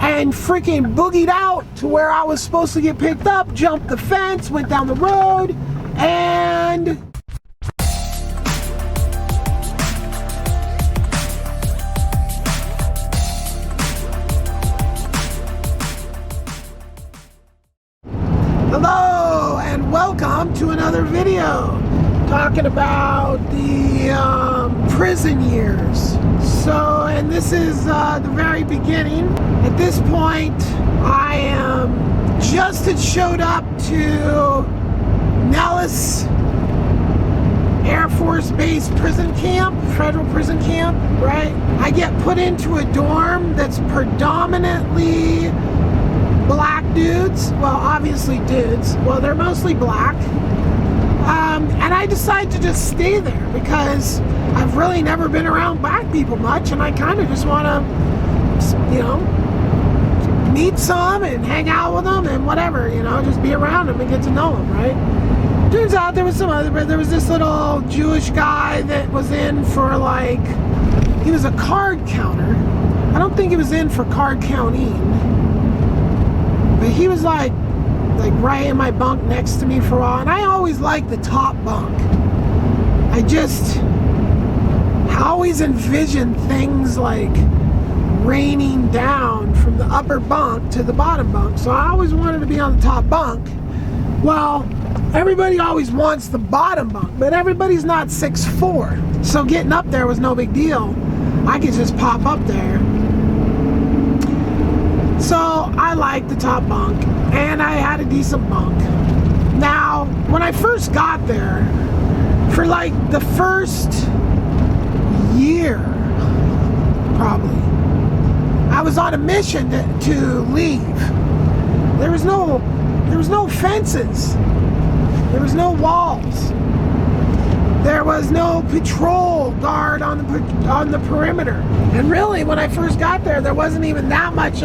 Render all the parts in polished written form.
and freaking boogied out to where I was supposed to get picked up, jumped the fence, went down the road, and hello and welcome to another video talking about the prison years. So, and this is the very beginning. At this point, I am just had showed up to Nellis Air Force Base prison camp, federal prison camp, right? I get put into a dorm that's predominantly black dudes. Well, obviously dudes. Well, they're mostly black. And I decided to just stay there because I've really never been around black people much, and I kind of just want to, you know, meet some and hang out with them and whatever, you know, just be around them and get to know them, right? Turns out there was some other, but there was this little Jewish guy that was in for like, he was a card counter. I don't think he was in for card counting, but he was like right in my bunk next to me for a while, and I always liked the top bunk. I always envisioned things like raining down from the upper bunk to the bottom bunk, so I always wanted to be on the top bunk. Well, everybody always wants the bottom bunk, but everybody's not 6'4", so getting up there was no big deal. I could just pop up there. So I liked the top bunk, and I had a decent bunk. Now, when I first got there, for like the first year, probably, I was on a mission to leave. There was no fences. There was no walls. There was no patrol guard on the perimeter. And really, when I first got there wasn't even that much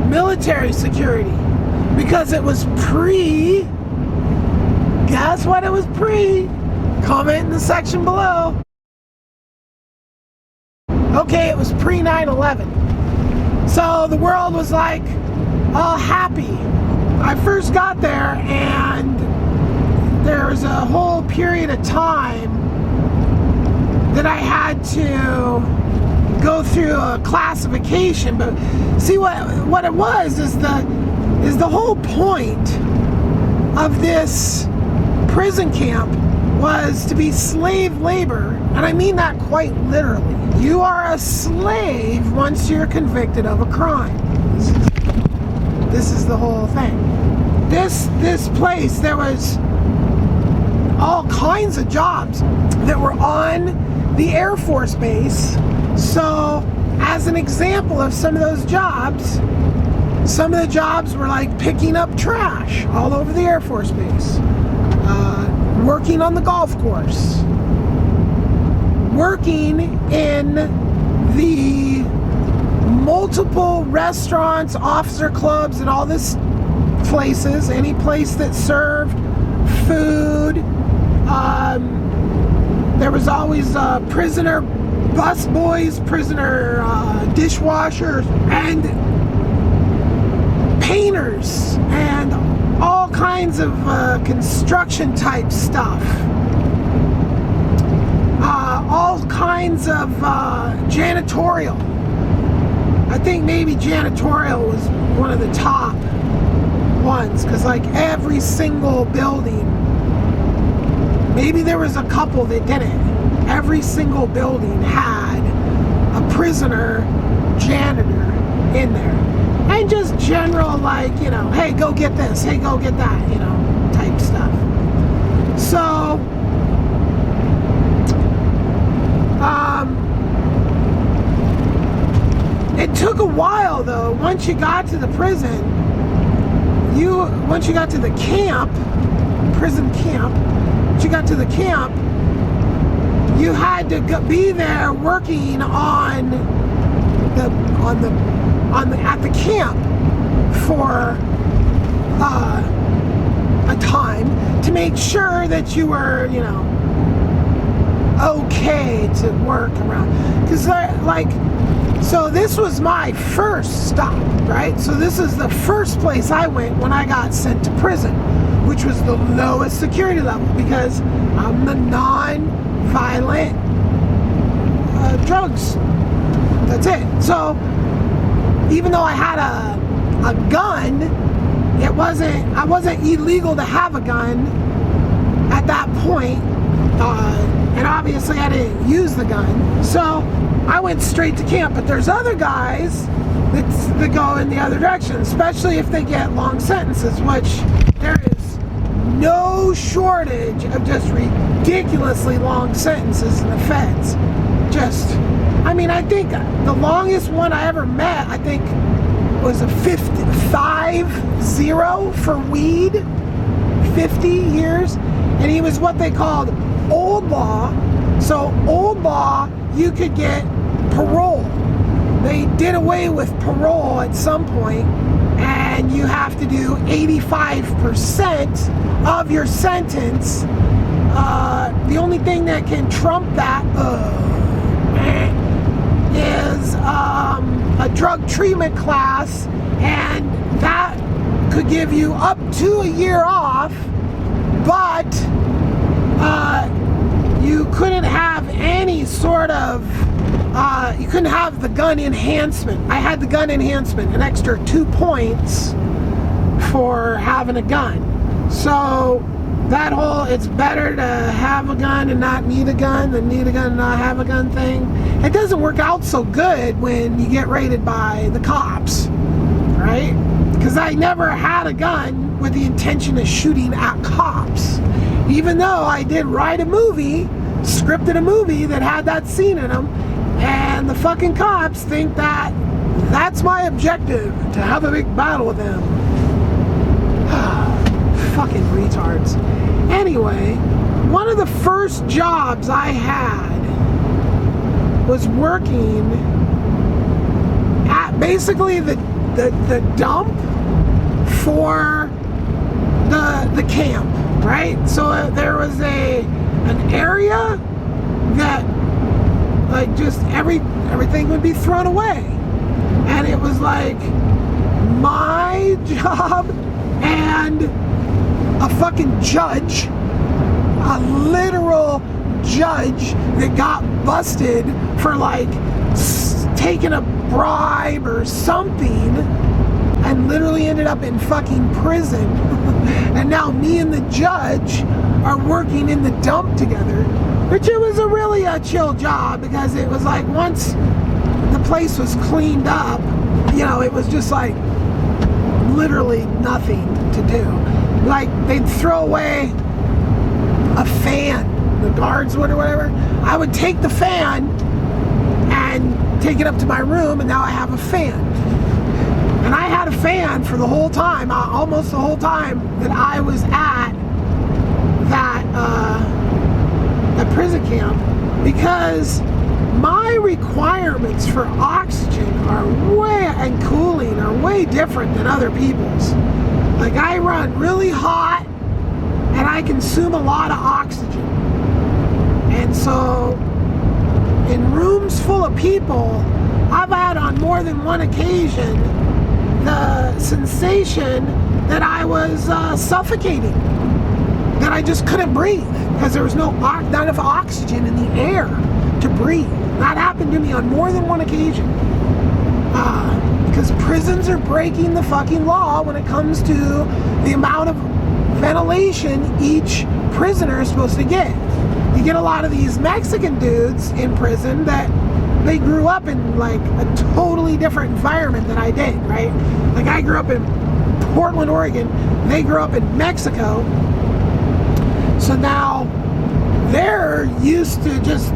military security, because it was pre. Guess what it was pre? Comment in the section below. Okay, it was pre 9/11. So the world was like all happy. I first got there, and there was a whole period of time that I had to go through a classification. But see, what it was is the whole point of this prison camp was to be slave labor, and I mean that quite literally. You are a slave once you're convicted of a crime. This is the whole thing. This place, there was all kinds of jobs that were on the Air Force Base. So, as an example of some of those jobs, some of the jobs were like picking up trash all over the Air Force Base, working on the golf course, working in the multiple restaurants, officer clubs, and all this places, any place that served food. There was always prisoner bus boys, prisoner dishwashers, and painters, and all kinds of construction type stuff. All kinds of janitorial. I think maybe janitorial was one of the top ones, because like every single building, maybe there was a couple that didn't. Every single building had a prisoner janitor in there. And just general, like, you know, hey, go get this, hey, go get that, you know, type stuff. So, it took a while though. Once you got to the prison, once you got to the camp, prison camp, once you got to the camp, you had to be there working at the camp for a time to make sure that you were, you know, okay to work around. Because like So this was my first stop, right? So this is the first place I went when I got sent to prison, which was the lowest security level because I'm the non-violent drugs. That's it. So even though I had a gun, I wasn't illegal to have a gun at that point. And obviously I didn't use the gun. So I went straight to camp. But there's other guys that go in the other direction, especially if they get long sentences, which there is no shortage of just ridiculously long sentences in the feds. I think the longest one I ever met, I think, was a 50 for weed, 50 years, and he was what they called old law. So old law, you could get parole. They did away with parole at some point, and you have to do 85% of your sentence. The only thing that can trump that is a drug treatment class, and that could give you up to a year off, but you couldn't have any sort of you couldn't have the gun enhancement. I had the gun enhancement, an extra 2 points for having a gun. So that whole it's better to have a gun and not need a gun than need a gun and not have a gun thing, it doesn't work out so good when you get raided by the cops, right? Because I never had a gun with the intention of shooting at cops, even though I did write a movie, scripted a movie that had that scene in them, and the fucking cops think that that's my objective, to have a big battle with them. Fucking retards. Anyway, one of the first jobs I had was working at basically the dump for the camp, right? So there was an area that like just everything would be thrown away, and it was like my job and a fucking judge, a literal judge that got busted for like taking a bribe or something and literally ended up in fucking prison. And now me and the judge are working in the dump together, which it was really a chill job because it was like once the place was cleaned up, it was just like literally nothing to do. Like they'd throw away a fan, the guards would or whatever. I would take the fan and take it up to my room, and now I have a fan. And I had a fan for the whole time, almost the whole time that I was at that prison camp, because my requirements for oxygen and cooling are way different than other people's. Like I run really hot and I consume a lot of oxygen. And so in rooms full of people, I've had on more than one occasion the sensation that I was suffocating, that I just couldn't breathe because there was not enough oxygen in the air to breathe. That happened to me on more than one occasion. Because prisons are breaking the fucking law when it comes to the amount of ventilation each prisoner is supposed to get. You get a lot of these Mexican dudes in prison that they grew up in like a totally different environment than I did, right? Like I grew up in Portland, Oregon. They grew up in Mexico. So now they're used to just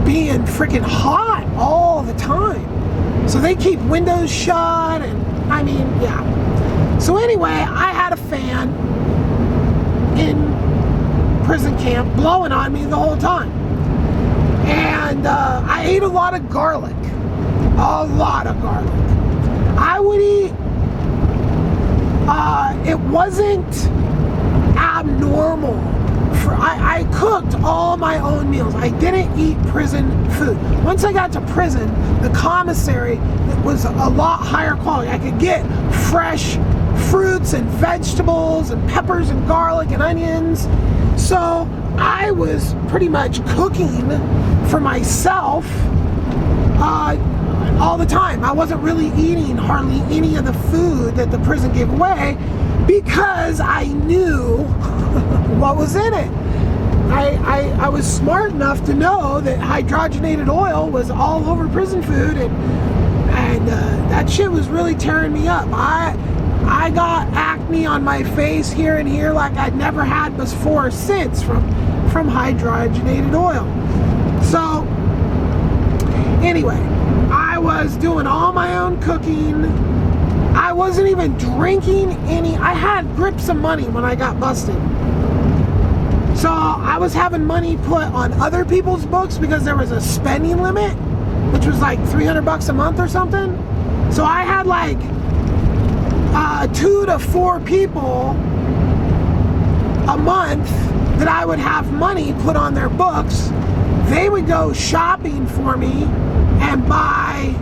being freaking hot all the time. So they keep windows shut, and yeah. So anyway, I had a fan in prison camp blowing on me the whole time. And I ate a lot of garlic. A lot of garlic. I would eat, it wasn't abnormal I cooked all my own meals. I didn't eat prison food. Once I got to prison, the commissary was a lot higher quality. I could get fresh fruits and vegetables and peppers and garlic and onions. So I was pretty much cooking for myself all the time. I wasn't really eating hardly any of the food that the prison gave away because I knew what was in it. I was smart enough to know that hydrogenated oil was all over prison food, and that shit was really tearing me up. I got acne on my face here and here like I'd never had before or since from hydrogenated oil. So anyway, I was doing all my own cooking. I wasn't even drinking any. I had grips of money when I got busted. So I was having money put on other people's books because there was a spending limit, which was like $300 a month or something. So I had like 2 to 4 people a month that I would have money put on their books. They would go shopping for me and buy,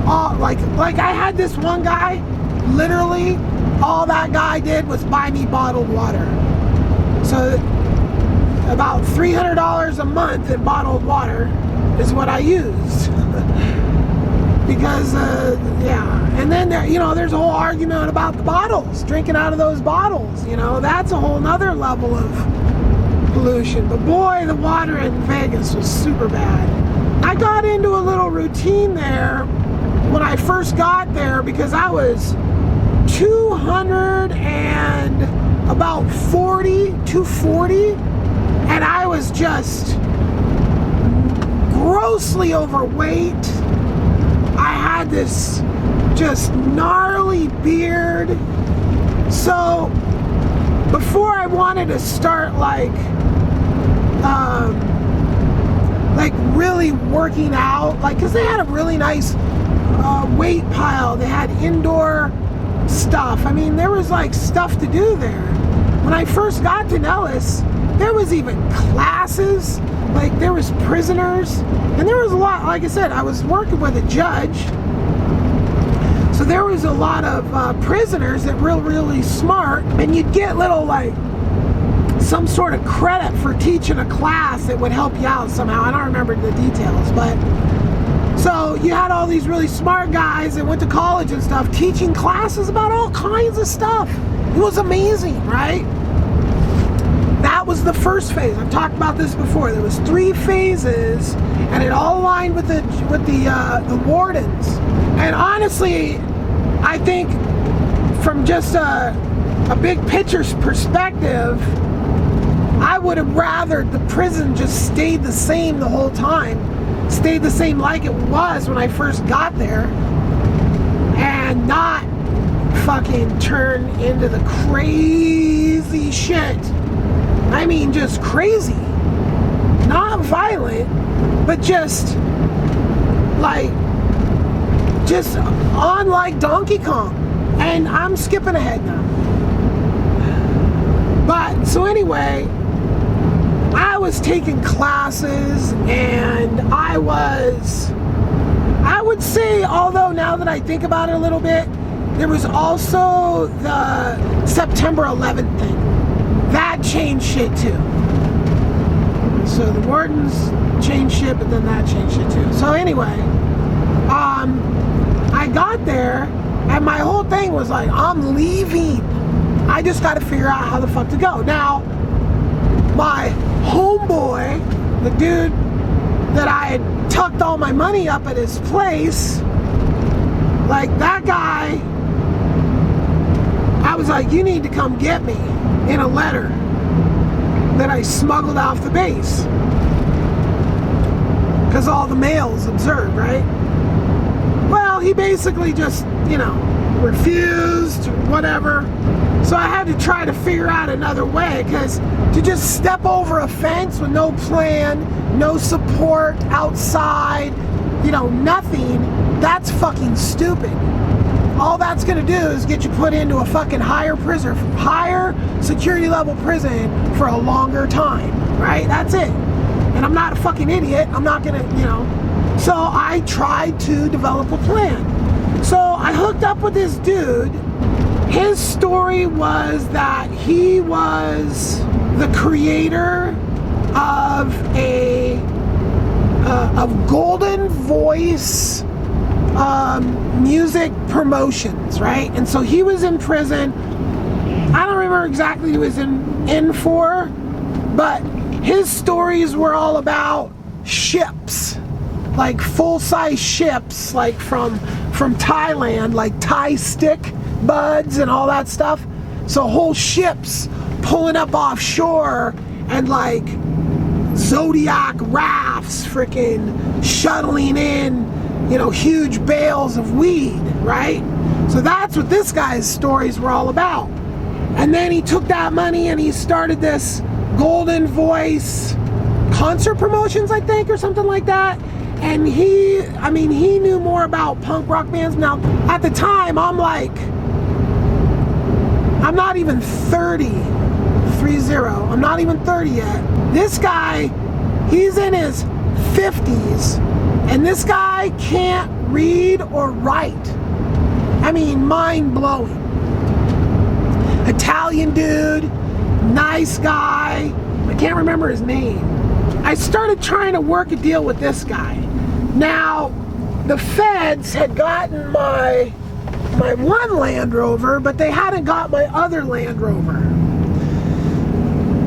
all like I had this one guy, literally all that guy did was buy me bottled water. So about $300 a month in bottled water is what I used. Because, and then there's a whole argument about the bottles, drinking out of those bottles, that's a whole nother level of pollution. But boy, the water in Vegas was super bad. I got into a little routine there when I first got there because I was 240, and I was just grossly overweight. I had this just gnarly beard. So before I wanted to start like really working out, because they had a really nice weight pile. They had indoor stuff. I mean, there was like stuff to do there. When I first got to Nellis, there was even classes. Like there was prisoners, and there was a lot. Like I said, I was working with a judge, so there was a lot of prisoners that were really smart, and you'd get little some sort of credit for teaching a class that would help you out somehow. I don't remember the details, but so you had all these really smart guys that went to college and stuff teaching classes about all kinds of stuff. It was amazing, right? That was the first phase. I've talked about this before. There was 3 phases, and it all aligned with the wardens. And honestly, I think from just a big picture's perspective, I would have rather the prison just stayed the same the whole time, stayed the same like it was when I first got there, and not fucking turn into the crazy shit. I mean, just crazy. Not violent, but just on like Donkey Kong. And I'm skipping ahead now. But, so anyway, I was taking classes, and I would say, although now that I think about it a little bit, there was also the September 11th thing. That changed shit too. So the wardens changed shit, but then that changed shit too. So anyway, I got there, and my whole thing was like, I'm leaving. I just got to figure out how the fuck to go. Now, my homeboy, the dude that I had tucked all my money up at his place, like that guy, I was like, you need to come get me in a letter that I smuggled off the base. Because all the mail's observed, right? Well, he basically just, refused, whatever. So I had to try to figure out another way, because to just step over a fence with no plan, no support outside, nothing, that's fucking stupid. all that's gonna do is get you put into a fucking higher security level prison for a longer time, right? That's it. And I'm not a fucking idiot. I'm not gonna, So I tried to develop a plan. So I hooked up with this dude. His story was that he was the creator of of Golden Voice music promotions, right? And so he was in prison. I don't remember exactly what he was in for, but his stories were all about ships, like full-size ships, like from Thailand, like Thai stick buds and all that stuff. So whole ships pulling up offshore and like Zodiac rafts freaking shuttling in, huge bales of weed, right? So that's what this guy's stories were all about. And then he took that money and he started this Golden Voice concert promotions, I think, or something like that. And he knew more about punk rock bands. Now, at the time, I'm not even 30. I'm not even 30 yet. This guy, he's in his 50s, and this guy can't read or write. Mind-blowing. Italian dude, nice guy. I can't remember his name. I started trying to work a deal with this guy. Now, the feds had gotten my one Land Rover, but they hadn't got my other Land Rover.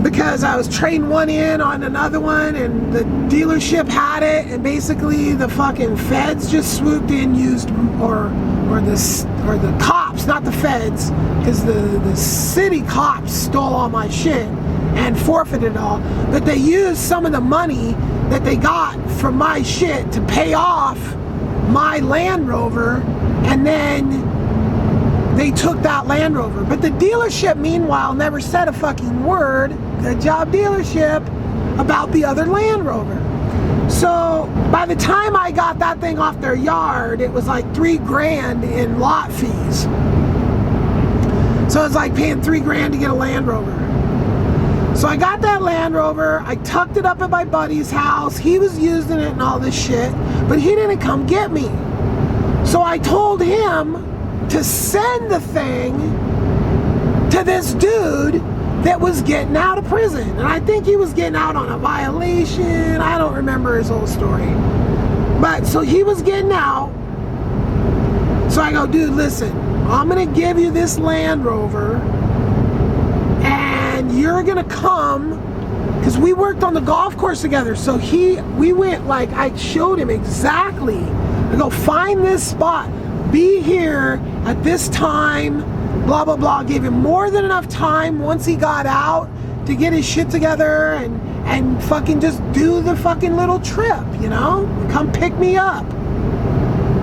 Because I was trading one in on another one, and the dealership had it, and basically the fucking feds just swooped in, or the cops, not the feds, because the city cops stole all my shit and forfeited it all. But they used some of the money that they got from my shit to pay off my Land Rover, and then they took that Land Rover. But the dealership, meanwhile, never said a fucking word, good job dealership, about the other Land Rover. So by the time I got that thing off their yard, it was like $3,000 in lot fees. So it was like paying $3,000 to get a Land Rover. So I got that Land Rover, I tucked it up at my buddy's house, he was using it and all this shit, but he didn't come get me. So I told him to send the thing to this dude that was getting out of prison. And I think he was getting out on a violation. I don't remember his whole story. But so he was getting out. So I go, dude, listen, I'm gonna give you this Land Rover and you're gonna come, because we worked on the golf course together. So we went, like, I showed him exactly. I go, find this spot, be here at this time, blah, blah, blah. Gave him more than enough time once he got out to get his shit together and fucking just do the fucking little trip, Come pick me up.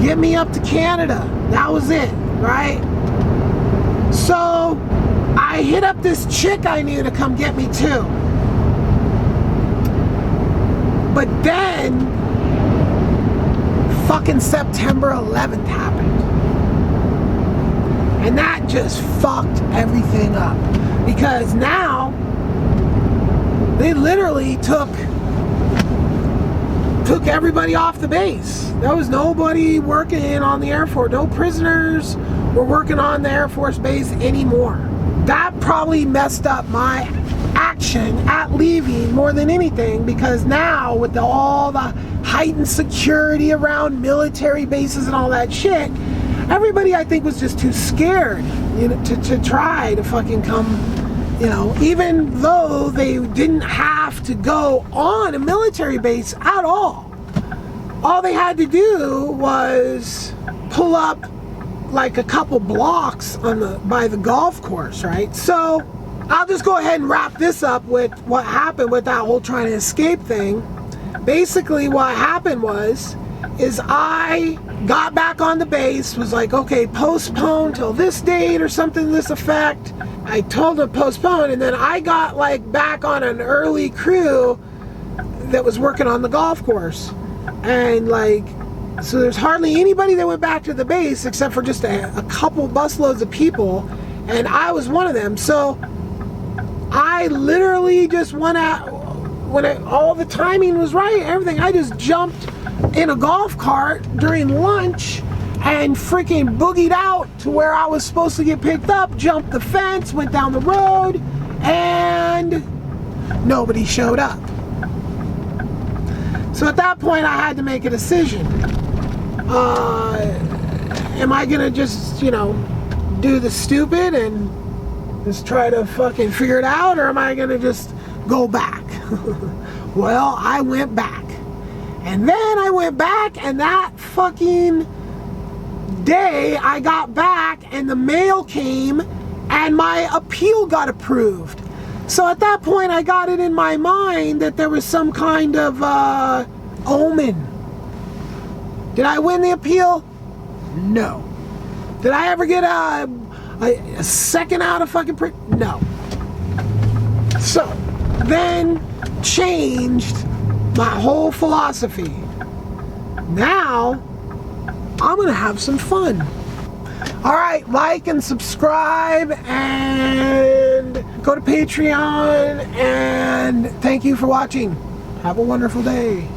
Get me up to Canada. That was it, right? So I hit up this chick I knew to come get me too. But then fucking September 11th happened. And that just fucked everything up. Because now, they literally took everybody off the base. There was nobody working on the Air Force. No prisoners were working on the Air Force Base anymore. That probably messed up my action at leaving more than anything, because now with all the heightened security around military bases and all that shit, everybody, I think, was just too scared, to try to fucking come, even though they didn't have to go on a military base at all. All they had to do was pull up like a couple blocks by the golf course, right? So I'll just go ahead and wrap this up with what happened with that whole trying to escape thing. Basically what happened is I got back on the base, was like, okay, postpone till this date or something to this effect. I told them postpone, and then I got back on an early crew that was working on the golf course. And So there's hardly anybody that went back to the base except for just a couple busloads of people, and I was one of them. So I literally just went out when all the timing was right, everything. I just jumped in a golf cart during lunch and freaking boogied out to where I was supposed to get picked up, jumped the fence, went down the road, and nobody showed up. So at that point I had to make a decision. Am I gonna just, you know, do the stupid and just try to fucking figure it out, or am I gonna just go back? Well, I went back. And then I went back, and that fucking day I got back and the mail came and my appeal got approved. So at that point I got it in my mind that there was some kind of omen. Did I win the appeal? No. Did I ever get a second out of fucking No. So then changed my whole philosophy. Now I'm gonna have some fun. All right, like and subscribe and go to Patreon, and thank you for watching. Have a wonderful day.